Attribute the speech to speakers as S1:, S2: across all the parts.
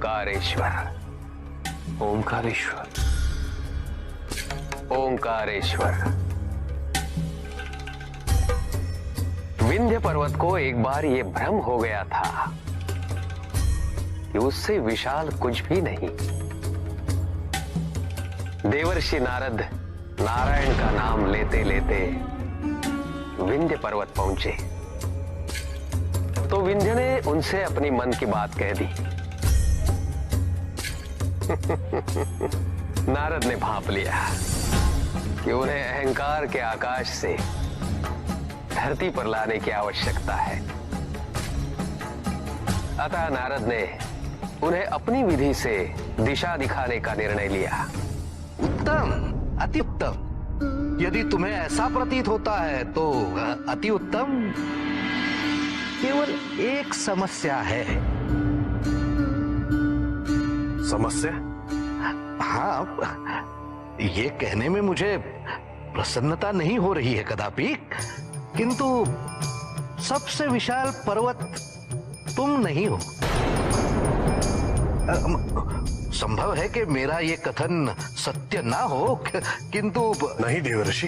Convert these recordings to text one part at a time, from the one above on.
S1: ओंकारेश्वर।
S2: ओंकारेश्वर।
S1: ओंकारेश्वर। विंध्य पर्वत को एक बार ये भ्रम हो गया था कि उससे विशाल कुछ भी नहीं। देवर्षि नारद नारायण का नाम लेते लेते विंध्य पर्वत पहुंचे तो विंध्य ने उनसे अपनी मन की बात कह दी। नारद ने भांप लिया कि उन्हें अहंकार के आकाश से धरती पर लाने की आवश्यकता है। अतः नारद ने उन्हें अपनी विधि से दिशा दिखाने का निर्णय लिया।
S3: उत्तम, अति उत्तम। यदि तुम्हें ऐसा प्रतीत होता है तो अति उत्तम। केवल एक समस्या है।
S2: समस्या?
S3: हाँ, ये कहने में मुझे प्रसन्नता नहीं हो रही है कदापि, किंतु सबसे विशाल पर्वत तुम नहीं हो। संभव है कि मेरा ये कथन सत्य ना हो, किंतु
S2: नहीं देवर्षि,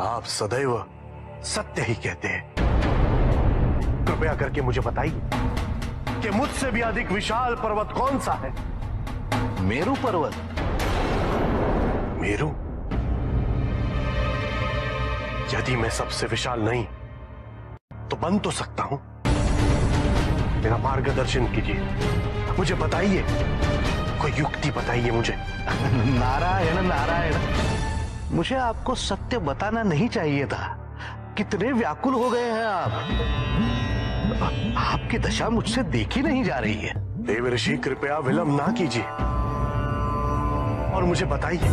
S2: आप सदैव सत्य ही कहते हैं। कृपया करके मुझे बताइए कि मुझसे भी अधिक विशाल पर्वत कौन सा है?
S3: मेरू पर्वत।
S2: मेरू? यदि मैं सबसे विशाल नहीं तो बन तो सकता हूं। मेरा मार्गदर्शन कीजिए, मुझे बताइए, कोई युक्ति बताइए मुझे।
S3: नारायण नारायण, मुझे आपको सत्य बताना नहीं चाहिए था। कितने व्याकुल हो गए हैं आप। आपकी दशा मुझसे देखी नहीं जा रही है।
S2: देवर्षि, कृपया विलंब ना कीजिए और मुझे बताइए,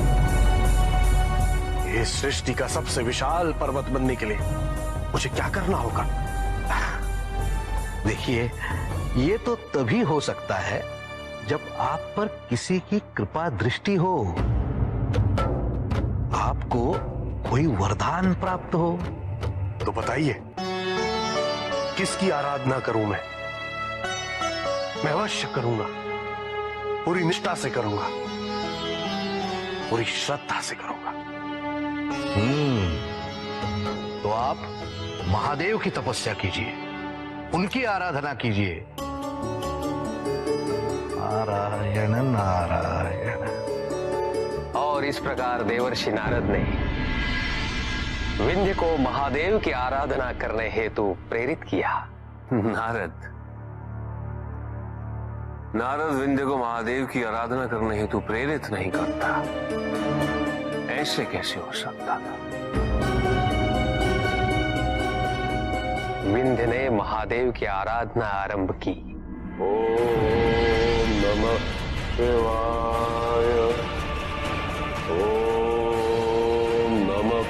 S2: इस सृष्टि का सबसे विशाल पर्वत बनने के लिए मुझे क्या करना होगा?
S3: देखिए, ये तो तभी हो सकता है जब आप पर किसी की कृपा दृष्टि हो, आपको कोई वरदान प्राप्त हो।
S2: तो बताइए, किसकी आराधना करूं मैं? मैं अवश्य करूंगा, पूरी निष्ठा से करूंगा, पूरी श्रद्धा से करूंगा।
S3: तो आप महादेव की तपस्या कीजिए, उनकी आराधना कीजिए। नारायण नारायण।
S1: और इस प्रकार देवर्षि नारद ने विंध्य को महादेव की आराधना करने हेतु प्रेरित किया।
S2: नारद विंध्य को महादेव की आराधना करने हेतु प्रेरित नहीं करता। ऐसे कैसे हो सकता था?
S1: विंध्य ने महादेव की आराधना आरंभ की।
S2: ओम नमः शिवाय, ओम नमः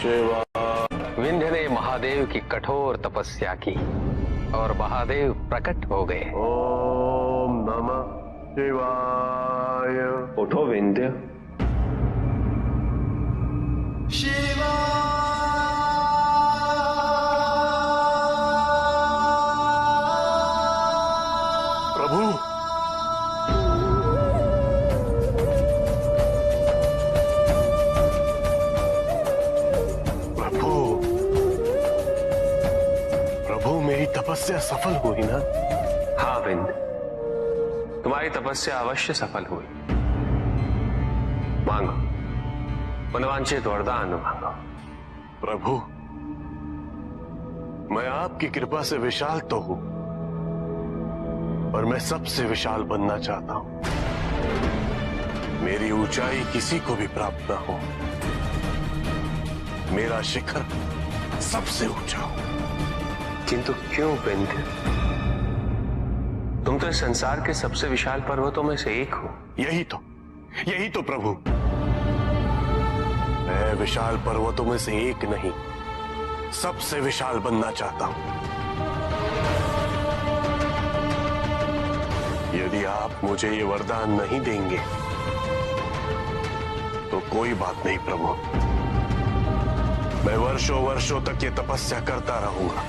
S2: शिवाय।
S1: विंध्य ने महादेव की कठोर तपस्या की और महादेव प्रकट हो गए।
S2: ओम नमः शिवाय।
S1: उठो विंध्य।
S2: प्रभु, प्रभु, प्रभु, मेरी तपस्या सफल हुई ना?
S1: हाँ विंध्य, तुम्हारी तपस्या अवश्य सफल हुई। मांगो, मनवांछित वरदान मांगो।
S2: प्रभु, मैं आपकी कृपा से विशाल तो हूं, पर मैं सबसे विशाल बनना चाहता हूं। मेरी ऊंचाई किसी को भी प्राप्त ना हो, मेरा शिखर सबसे ऊंचा हो।
S1: किंतु क्यों विंध्य? तुम तो इस संसार के सबसे विशाल पर्वतों में से एक हो।
S2: यही तो प्रभु, मैं विशाल पर्वतों में से एक नहीं, सबसे विशाल बनना चाहता हूं। यदि आप मुझे ये वरदान नहीं देंगे तो कोई बात नहीं प्रभु, मैं वर्षों वर्षों तक ये तपस्या करता रहूंगा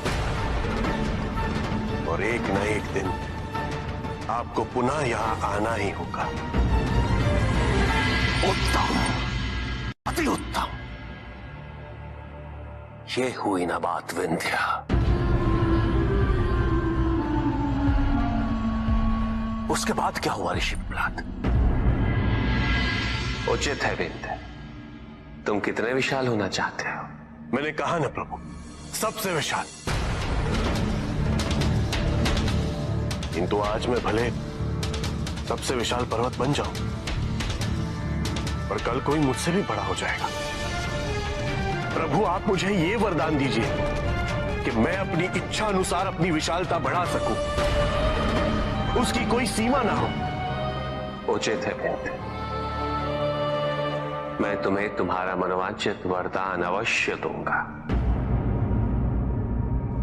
S2: और एक न एक दिन आपको पुनः यहां आना ही होगा।
S1: उत्तम, अति उत्तम। ये हुई ना बात विंध्या। उसके बाद क्या हुआ ऋषि प्रहलाद? उचित है विंध्य, तुम कितने विशाल होना चाहते हो?
S2: मैंने कहा ना प्रभु, सबसे विशाल। किंतु आज मैं भले सबसे विशाल पर्वत बन जाऊं, पर कल कोई मुझसे भी बड़ा हो जाएगा। प्रभु, आप मुझे ये वरदान दीजिए कि मैं अपनी इच्छा अनुसार अपनी विशालता बढ़ा सकूं, उसकी कोई सीमा ना हो।
S1: उचित है विंध्य, मैं तुम्हें तुम्हारा मनोवांछित वरदान अवश्य दूंगा,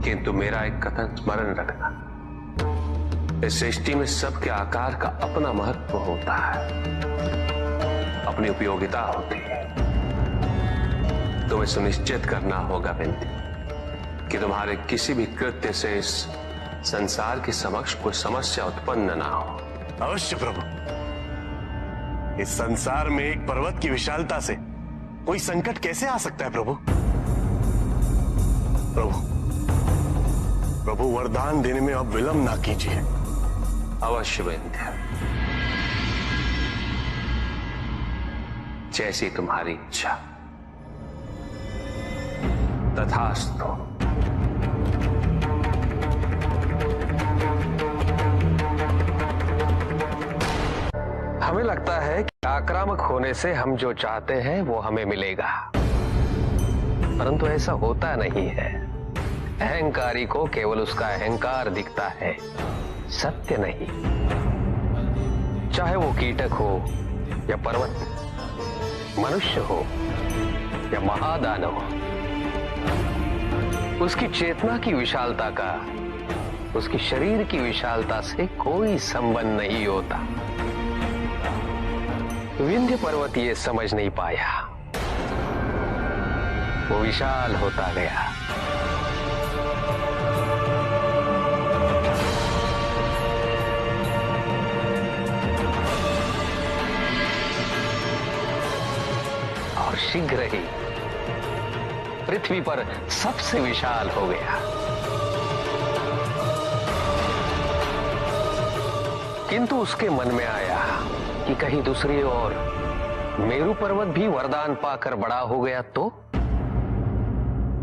S1: किंतु मेरा एक कथन स्मरण रखना। इस सृष्टि में सबके आकार का अपना महत्व होता है, अपनी उपयोगिता होती है। तुम्हें सुनिश्चित करना होगा विंध्य कि तुम्हारे किसी भी कृत्य से इस संसार के समक्ष कोई समस्या उत्पन्न ना हो।
S2: अवश्य प्रभु। इस संसार में एक पर्वत की विशालता से कोई संकट कैसे आ सकता है प्रभु? प्रभु, वरदान देने में अब विलंब ना कीजिए।
S1: अवश्य विंध्य, जैसी तुम्हारी इच्छा। तथास्तु। हमें लगता है कि आक्रामक होने से हम जो चाहते हैं वो हमें मिलेगा, परंतु ऐसा होता नहीं है। अहंकारी को केवल उसका अहंकार दिखता है, सत्य नहीं। चाहे वो कीटक हो या पर्वत, मनुष्य हो या महादानव, उसकी चेतना की विशालता का उसकी शरीर की विशालता से कोई संबंध नहीं होता। विंध्य पर्वत ये समझ नहीं पाया, वो विशाल होता गया। और शीघ्र ही पृथ्वी पर सबसे विशाल हो गया। किंतु उसके मन में आया कि कहीं दूसरी ओर मेरू पर्वत भी वरदान पाकर बड़ा हो गया तो?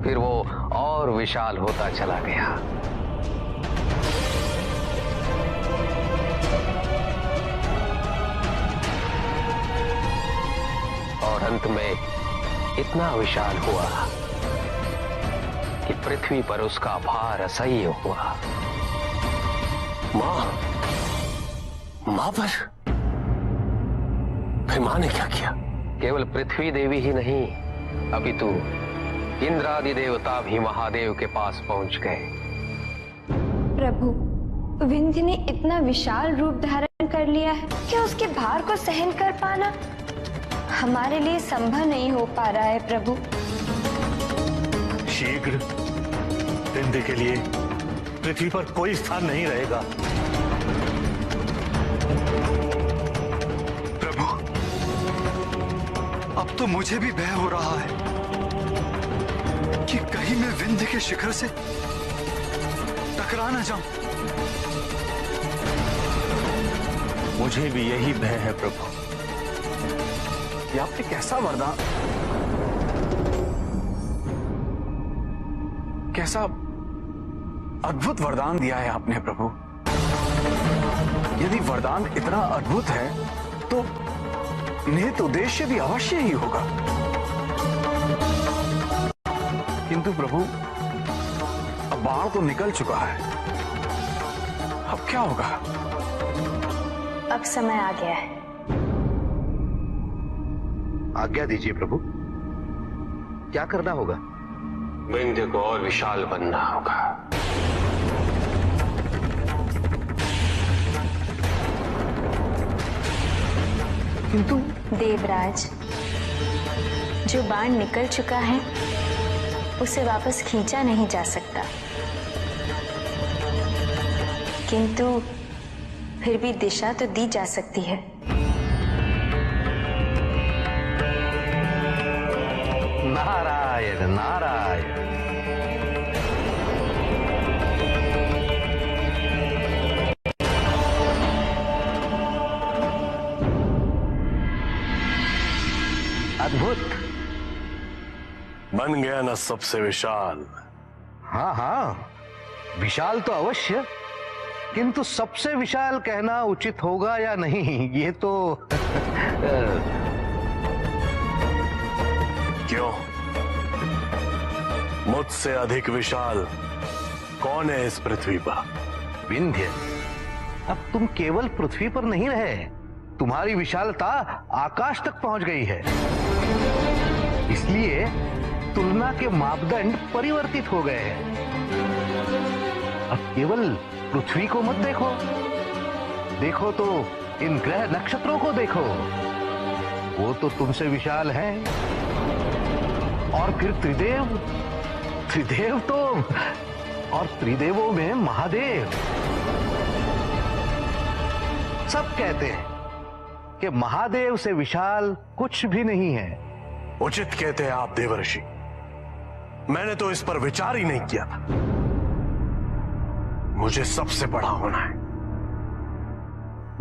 S1: फिर वो और विशाल होता चला गया। और अंत में इतना विशाल हुआ कि पृथ्वी पर उसका भार असह्य हुआ। मां पर फिर मां ने क्या किया? केवल पृथ्वी देवी ही नहीं, अपितु इंद्र आदि देवता भी महादेव के पास पहुंच गए।
S4: प्रभु, विंध्य ने इतना विशाल रूप धारण कर लिया है कि उसके भार को सहन कर पाना हमारे लिए संभव नहीं हो पा रहा है। प्रभु,
S3: शीघ्र विंध्य के लिए पृथ्वी पर कोई स्थान नहीं रहेगा।
S5: अब तो मुझे भी भय हो रहा है कि कहीं मैं विंध्य के शिखर से टकरा न जाऊं।
S3: मुझे भी यही भय है प्रभु।
S5: ये आपने कैसा वरदान, कैसा अद्भुत वरदान दिया है आपने प्रभु। यदि वरदान इतना अद्भुत है तो निहित उद्देश्य भी अवश्य ही होगा। किंतु प्रभु, अब बाण तो निकल चुका है, अब क्या होगा?
S4: अब समय आ गया है।
S3: आज्ञा दीजिए प्रभु, क्या करना होगा?
S1: विंध्य को और विशाल बनना होगा।
S3: किंतु
S4: देवराज, जो बाण निकल चुका है उसे वापस खींचा नहीं जा सकता, किंतु फिर भी दिशा तो दी जा सकती है।
S3: नारायण नारायण। अद्भुत।
S2: बन गया ना सबसे विशाल।
S3: हाँ हाँ, विशाल तो अवश्य, किंतु सबसे विशाल कहना उचित होगा या नहीं, ये तो
S2: क्यों? मुझसे अधिक विशाल कौन है इस पृथ्वी पर?
S3: विंध्य, अब तुम केवल पृथ्वी पर नहीं रहे, तुम्हारी विशालता आकाश तक पहुंच गई है। इसलिए तुलना के मापदंड परिवर्तित हो गए हैं। अब केवल पृथ्वी को मत देखो, देखो तो इन ग्रह नक्षत्रों को देखो, वो तो तुमसे विशाल हैं। और फिर त्रिदेव, त्रिदेव तो, और त्रिदेवों में महादेव। सब कहते हैं कि महादेव से विशाल कुछ भी नहीं है।
S2: उचित कहते हैं आप देवर्षि, मैंने तो इस पर विचार ही नहीं किया था। मुझे सबसे बड़ा होना है,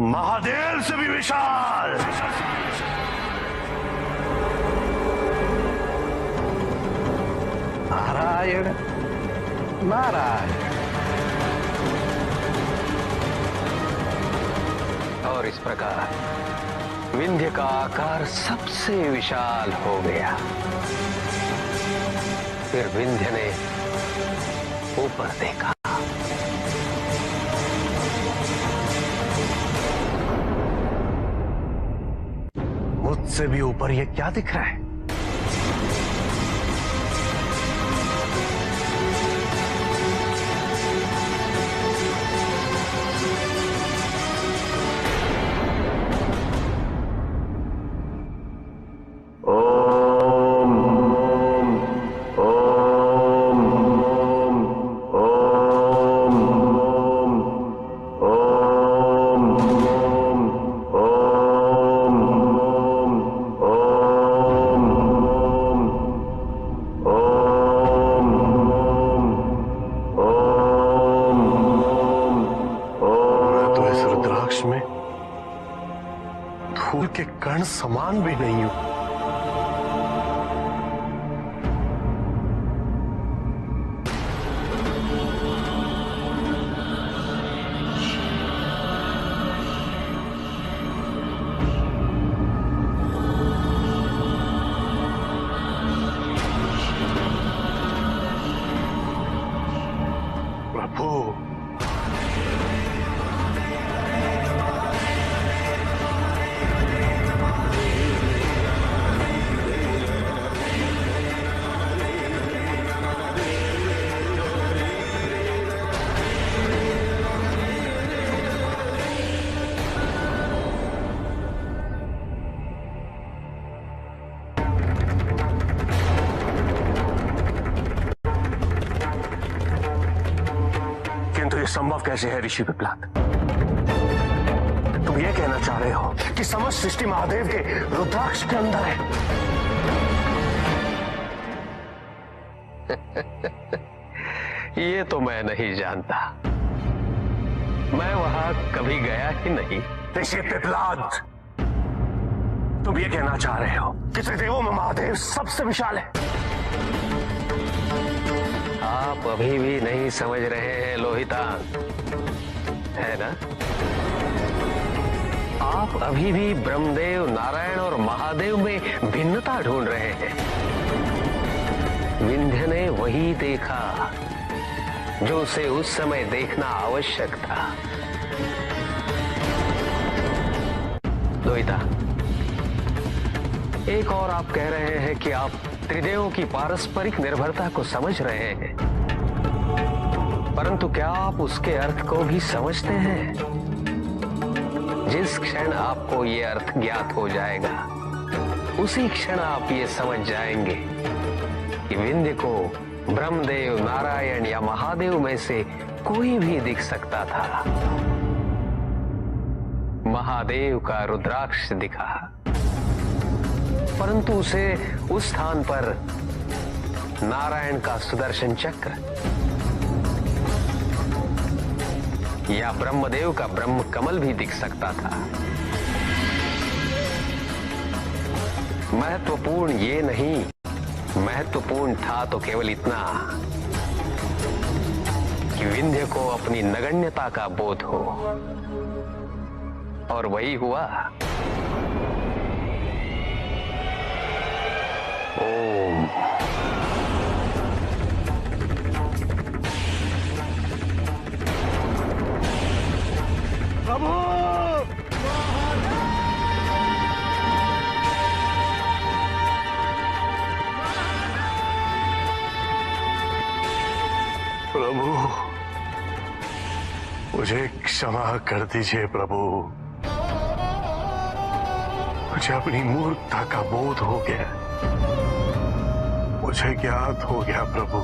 S2: महादेव से भी विशाल।
S3: नारायण नारायण।
S1: और इस प्रकार विंध्य का आकार सबसे विशाल हो गया। फिर विंध्य ने ऊपर देखा।
S2: मुझसे भी ऊपर ये क्या दिख रहा है? में धूल के कण समान भी नहीं हूं। प्रभु, किंतु ये संभव कैसे है ऋषि पिपलाद? तुम ये कहना चाह रहे हो कि समस्त सृष्टि महादेव के रुद्राक्ष के अंदर है?
S1: ये तो मैं नहीं जानता, मैं वहां कभी गया ही नहीं।
S2: ऋषि पिपलाद, तुम ये कहना चाह रहे हो कि त्रिदेवों में महादेव सबसे विशाल है?
S1: आप अभी भी नहीं समझ रहे हैं लोहितान, है ना? आप अभी भी ब्रह्मदेव, नारायण और महादेव में भिन्नता ढूंढ रहे हैं। विंध्य ने वही देखा जो उसे उस समय देखना आवश्यक था। लोहिता, एक और आप कह रहे हैं कि आप त्रिदेवों की पारस्परिक निर्भरता को समझ रहे हैं, परंतु क्या आप उसके अर्थ को भी समझते हैं? जिस क्षण आपको ये अर्थ ज्ञात हो जाएगा, उसी क्षण आप ये समझ जाएंगे कि विंध्य को ब्रह्मदेव, नारायण या महादेव में से कोई भी दिख सकता था। महादेव का रुद्राक्ष दिखा, परंतु उसे उस स्थान पर नारायण का सुदर्शन चक्र या ब्रह्मदेव का ब्रह्म कमल भी दिख सकता था। महत्वपूर्ण ये नहीं, महत्वपूर्ण था तो केवल इतना कि विंध्य को अपनी नगण्यता का बोध हो, और वही हुआ। ओम।
S2: प्रभु, प्रभु, मुझे क्षमा कर दीजिए प्रभु। मुझे अपनी मूर्खता का बोध हो गया, मुझे ज्ञात हो गया प्रभु।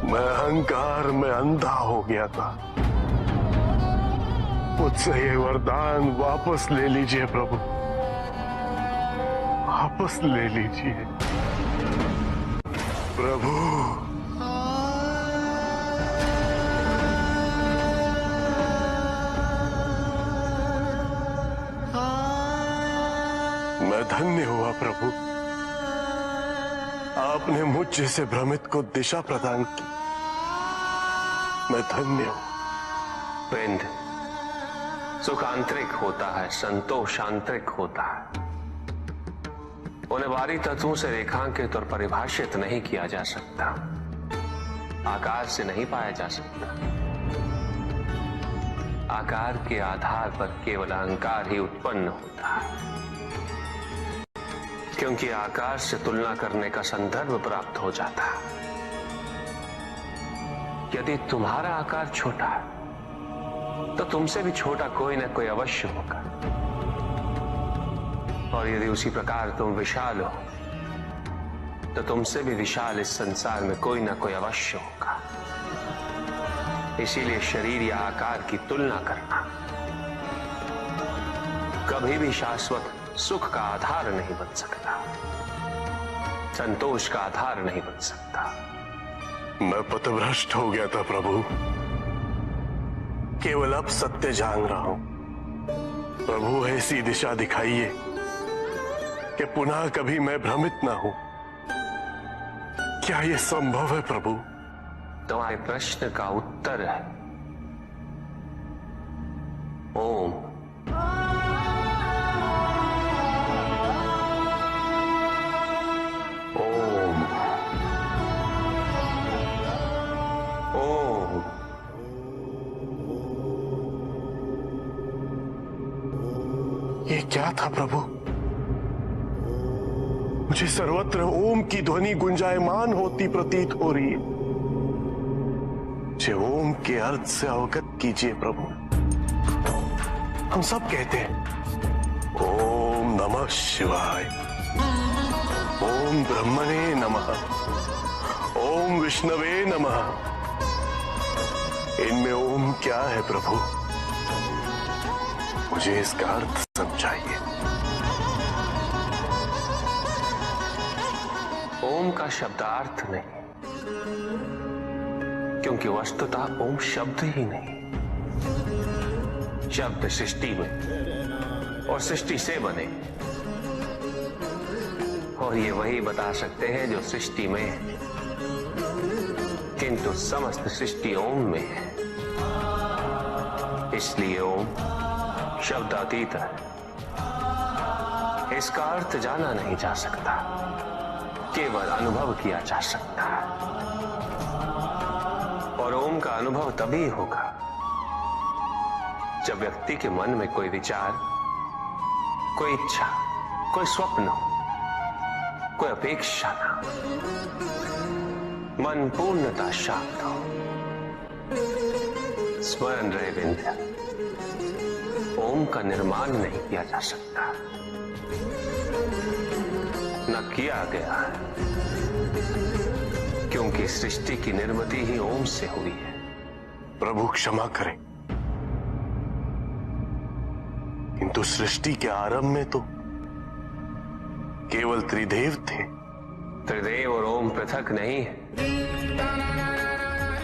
S2: मैं अहंकार में अंधा हो गया था। मुझसे ये वरदान वापस ले लीजिए प्रभु, वापस ले लीजिए प्रभु। मैं धन्य हुआ प्रभु, आपने मुझ जैसे भ्रमित को दिशा प्रदान की। मैं धन्य हूं।
S1: विंध्य, सुख आंतरिक होता है, संतोष आंतरिक होता है। उन्हें बाहरी तत्वों से रेखांकित और परिभाषित नहीं किया जा सकता, आकार से नहीं पाया जा सकता। आकार के आधार पर केवल अहंकार ही उत्पन्न होता है, क्योंकि आकार से तुलना करने का संदर्भ प्राप्त हो जाता है। यदि तुम्हारा आकार छोटा है तो तुमसे भी छोटा कोई ना कोई अवश्य होगा, और यदि उसी प्रकार तुम विशाल हो तो तुमसे भी विशाल इस संसार में कोई ना कोई अवश्य होगा। इसीलिए शरीर या आकार की तुलना करना कभी भी शाश्वत सुख का आधार नहीं बन सकता, संतोष का आधार नहीं बन सकता।
S2: मैं पथभ्रष्ट हो गया था प्रभु, केवल अब सत्य जान रहा हूं। प्रभु, ऐसी दिशा दिखाइए कि पुनः कभी मैं भ्रमित ना हूं। क्या यह संभव है प्रभु?
S1: तुम्हारे प्रश्न का उत्तर है ओम। ओम। ओम।
S2: ये क्या था प्रभु? मुझे सर्वत्र ओम की ध्वनि गुंजायमान होती प्रतीत हो रही है। मुझे ओम के अर्थ से अवगत कीजिए प्रभु। हम सब कहते हैं ओम नमः शिवाय, ओम ब्रह्मणे नमः, ओम विष्णवे नमः। इनमें ओम क्या है प्रभु? मुझे इसका अर्थ समझाइए।
S1: ओम का शब्दार्थ नहीं, क्योंकि वस्तुतः ओम शब्द ही नहीं। शब्द सृष्टि में और सृष्टि से बने, और ये वही बता सकते हैं जो सृष्टि में है, किंतु समस्त सृष्टि ओम में है। इसलिए ओम शब्दातीत है, इसका अर्थ जाना नहीं जा सकता, केवल अनुभव किया जा सकता है। और ओम का अनुभव तभी होगा जब व्यक्ति के मन में कोई विचार, कोई इच्छा, कोई स्वप्न हो, कोई अपेक्षा ना, मन पूर्णतः शांत हो। स्मरण रहे विंध्य, ओम का निर्माण नहीं किया जा सकता, न किया गया है, क्योंकि सृष्टि की निर्मिति ही ओम से हुई है।
S2: प्रभु क्षमा करें, किंतु सृष्टि के आरंभ में तो केवल त्रिदेव थे।
S1: त्रिदेव और ओम पृथक नहीं है,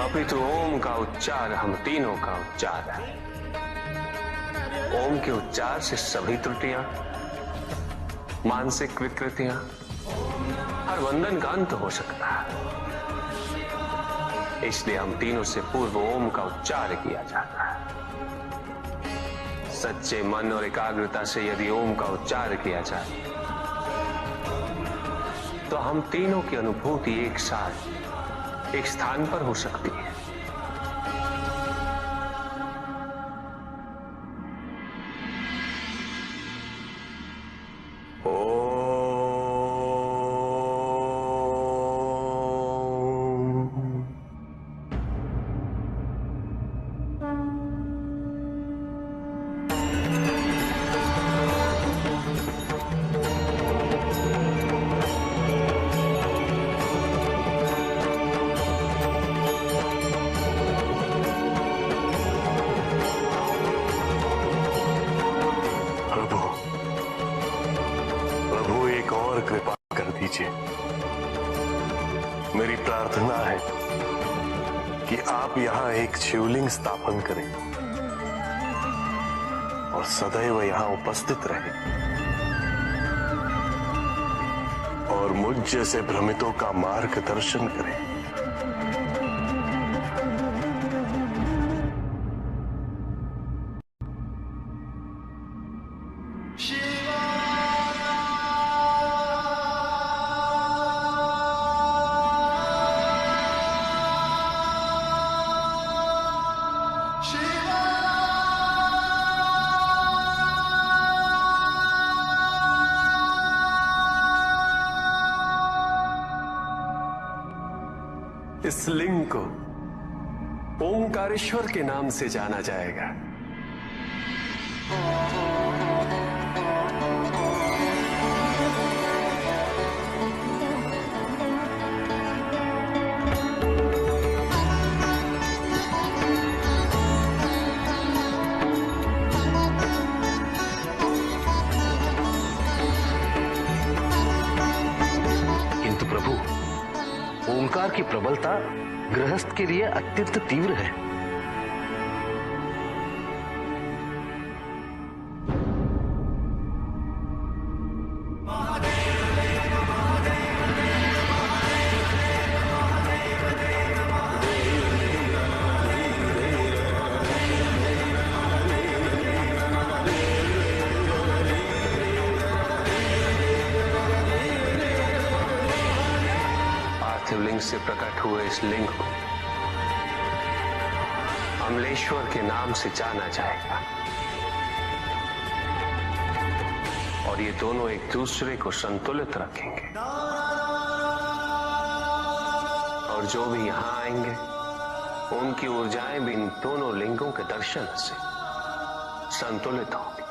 S1: अपितु ओम का उच्चार हम तीनों का उच्चार है। ओम के उच्चार से सभी त्रुटियां, मानसिक विकृतियां, हर बंधन का अंत हो सकता है। इसलिए हम तीनों से पूर्व ओम का उच्चार किया जाता है। सच्चे मन और एकाग्रता से यदि ओम का उच्चार किया जाए तो हम तीनों की अनुभूति एक साथ एक स्थान पर हो सकती है।
S2: कृपा कर दीजिए। मेरी प्रार्थना है कि आप यहां एक शिवलिंग स्थापन करें और सदैव यहां उपस्थित रहें और मुझ जैसे भ्रमितों का मार्गदर्शन करें।
S1: इस लिंग को ओंकारेश्वर के नाम से जाना जाएगा।
S3: किंतु प्रभु, ओंकार की प्रबलता गृहस्थ के लिए अत्यंत तीव्र है।
S1: शिवलिंग से प्रकट हुए इस लिंग को अमलेश्वर के नाम से जाना जाएगा और ये दोनों एक दूसरे को संतुलित रखेंगे और जो भी यहां आएंगे उनकी ऊर्जाएं भी इन दोनों लिंगों के दर्शन से संतुलित होंगी।